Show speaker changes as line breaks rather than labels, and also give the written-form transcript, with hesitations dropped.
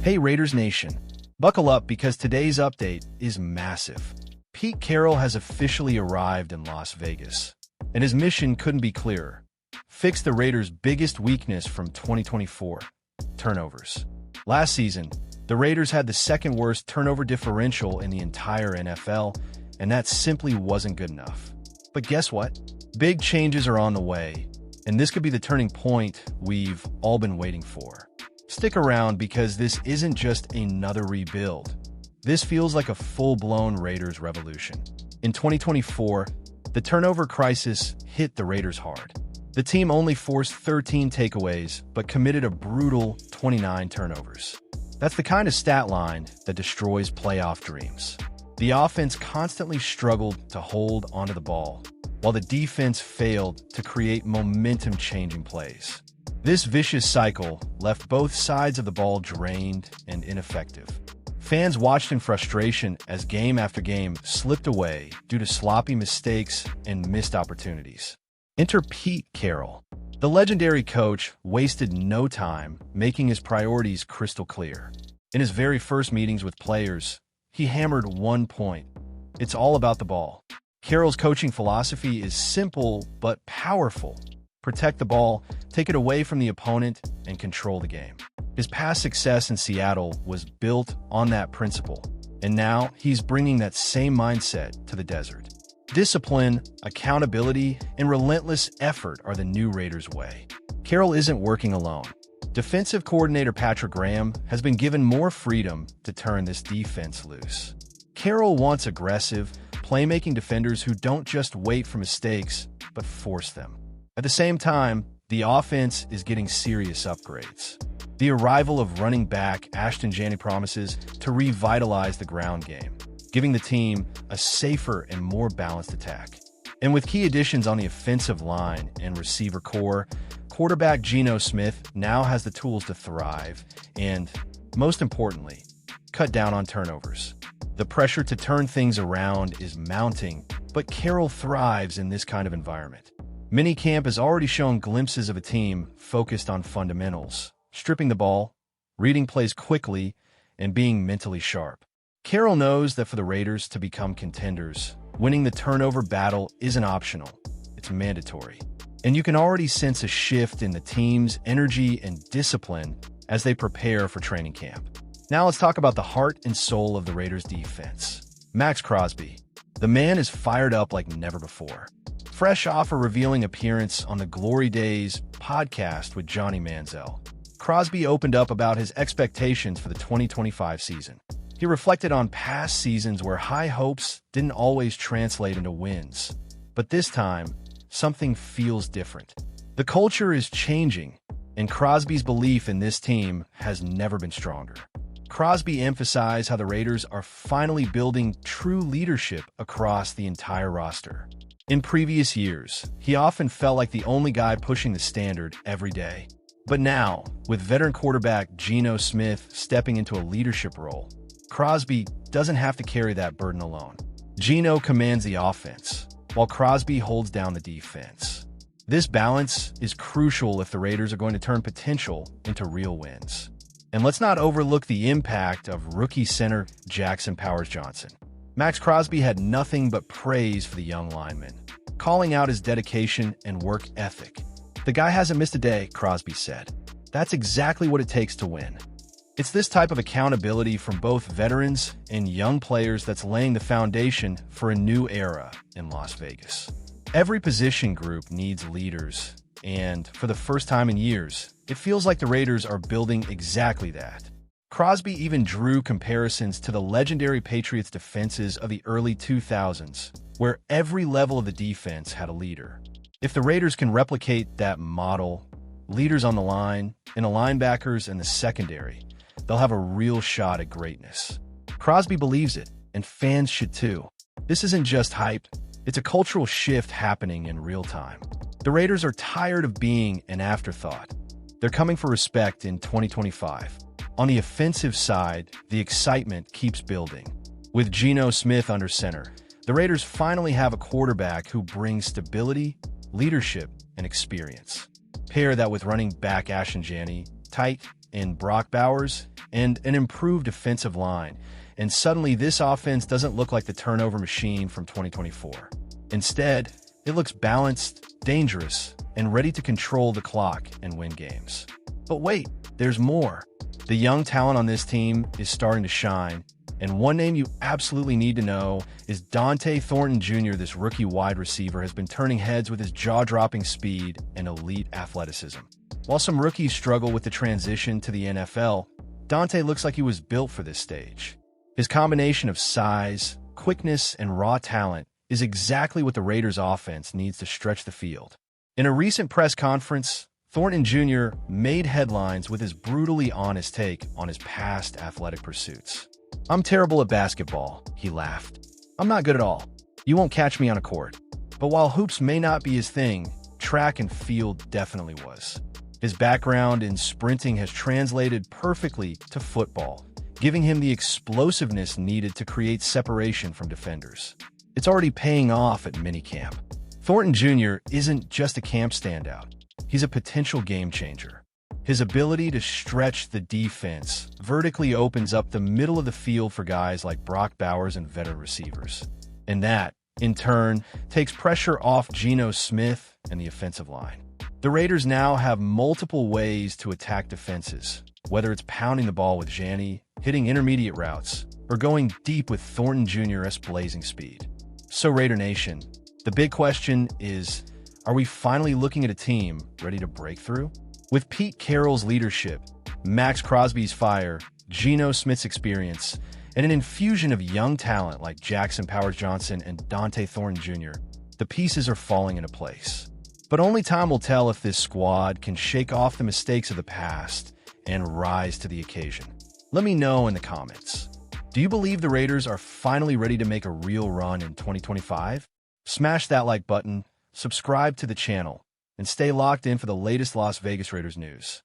Hey Raiders Nation, buckle up because today's update is massive. Pete Carroll has officially arrived in Las Vegas, and his mission couldn't be clearer. Fix the Raiders' biggest weakness from 2024, turnovers. Last season, the Raiders had the second worst turnover differential in the entire NFL, and that simply wasn't good enough. But guess what? Big changes are on the way, and this could be the turning point we've all been waiting for. Stick around because this isn't just another rebuild. This feels like a full-blown Raiders revolution. In 2024, the turnover crisis hit the Raiders hard. The team only forced 13 takeaways, but committed a brutal 29 turnovers. That's the kind of stat line that destroys playoff dreams. The offense constantly struggled to hold onto the ball, while the defense failed to create momentum-changing plays. This vicious cycle left both sides of the ball drained and ineffective. Fans watched in frustration as game after game slipped away due to sloppy mistakes and missed opportunities. Enter Pete Carroll. The legendary coach wasted no time making his priorities crystal clear. In his very first meetings with players, he hammered one point: it's all about the ball. Carroll's coaching philosophy is simple but powerful. Protect the ball, take it away from the opponent, and control the game. His past success in Seattle was built on that principle, and now he's bringing that same mindset to the desert. Discipline, accountability, and relentless effort are the new Raiders way. Carroll isn't working alone. Defensive coordinator Patrick Graham has been given more freedom to turn this defense loose. Carroll wants aggressive, playmaking defenders who don't just wait for mistakes, but force them. At the same time, the offense is getting serious upgrades. The arrival of running back Ashton Janney promises to revitalize the ground game, giving the team a safer and more balanced attack. And with key additions on the offensive line and receiver core, quarterback Geno Smith now has the tools to thrive and, most importantly, cut down on turnovers. The pressure to turn things around is mounting, but Carroll thrives in this kind of environment. Minicamp has already shown glimpses of a team focused on fundamentals, stripping the ball, reading plays quickly, and being mentally sharp. Carroll knows that for the Raiders to become contenders, winning the turnover battle isn't optional, it's mandatory. And you can already sense a shift in the team's energy and discipline as they prepare for training camp. Now let's talk about the heart and soul of the Raiders defense. Maxx Crosby. The man is fired up like never before. Fresh off a revealing appearance on the Glory Days podcast with Johnny Manziel, Crosby opened up about his expectations for the 2025 season. He reflected on past seasons where high hopes didn't always translate into wins. But this time, something feels different. The culture is changing, and Crosby's belief in this team has never been stronger. Crosby emphasized how the Raiders are finally building true leadership across the entire roster. In previous years, he often felt like the only guy pushing the standard every day. But now, with veteran quarterback Geno Smith stepping into a leadership role, Crosby doesn't have to carry that burden alone. Geno commands the offense, while Crosby holds down the defense. This balance is crucial if the Raiders are going to turn potential into real wins. And let's not overlook the impact of rookie center Jackson Powers-Johnson. Maxx Crosby had nothing but praise for the young lineman, calling out his dedication and work ethic. "The guy hasn't missed a day," Crosby said. "That's exactly what it takes to win." It's this type of accountability from both veterans and young players that's laying the foundation for a new era in Las Vegas. Every position group needs leaders, and for the first time in years, it feels like the Raiders are building exactly that. Crosby even drew comparisons to the legendary Patriots defenses of the early 2000s, where every level of the defense had a leader. If the Raiders can replicate that model, leaders on the line, and the linebackers and the secondary, they'll have a real shot at greatness. Crosby believes it, and fans should too. This isn't just hype, it's a cultural shift happening in real time. The Raiders are tired of being an afterthought. They're coming for respect in 2025. On the offensive side, the excitement keeps building. With Geno Smith under center, the Raiders finally have a quarterback who brings stability, leadership, and experience. Pair that with running back Ashton Janney, tight, in Brock Bowers and an improved defensive line, and suddenly this offense doesn't look like the turnover machine from 2024. Instead, it looks balanced, dangerous, and ready to control the clock and win games. But wait, there's more. The young talent on this team is starting to shine, and one name you absolutely need to know is Dante Thornton Jr. This rookie wide receiver has been turning heads with his jaw-dropping speed and elite athleticism. While some rookies struggle with the transition to the NFL, Dante looks like he was built for this stage. His combination of size, quickness, and raw talent is exactly what the Raiders' offense needs to stretch the field. In a recent press conference, Thornton Jr. made headlines with his brutally honest take on his past athletic pursuits. "I'm terrible at basketball," he laughed. "I'm not good at all. You won't catch me on a court." But while hoops may not be his thing, track and field definitely was. His background in sprinting has translated perfectly to football, giving him the explosiveness needed to create separation from defenders. It's already paying off at minicamp. Thornton Jr. isn't just a camp standout. He's a potential game changer. His ability to stretch the defense vertically opens up the middle of the field for guys like Brock Bowers and veteran receivers. And that, in turn, takes pressure off Geno Smith and the offensive line. The Raiders now have multiple ways to attack defenses, whether it's pounding the ball with Jani, hitting intermediate routes, or going deep with Thornton Jr.'s blazing speed. So Raider Nation, the big question is, are we finally looking at a team ready to break through? With Pete Carroll's leadership, Max Crosby's fire, Geno Smith's experience, and an infusion of young talent like Jackson Powers-Johnson and Dante Thornton Jr., the pieces are falling into place. But only time will tell if this squad can shake off the mistakes of the past and rise to the occasion. Let me know in the comments. Do you believe the Raiders are finally ready to make a real run in 2025? Smash that like button, subscribe to the channel, and stay locked in for the latest Las Vegas Raiders news.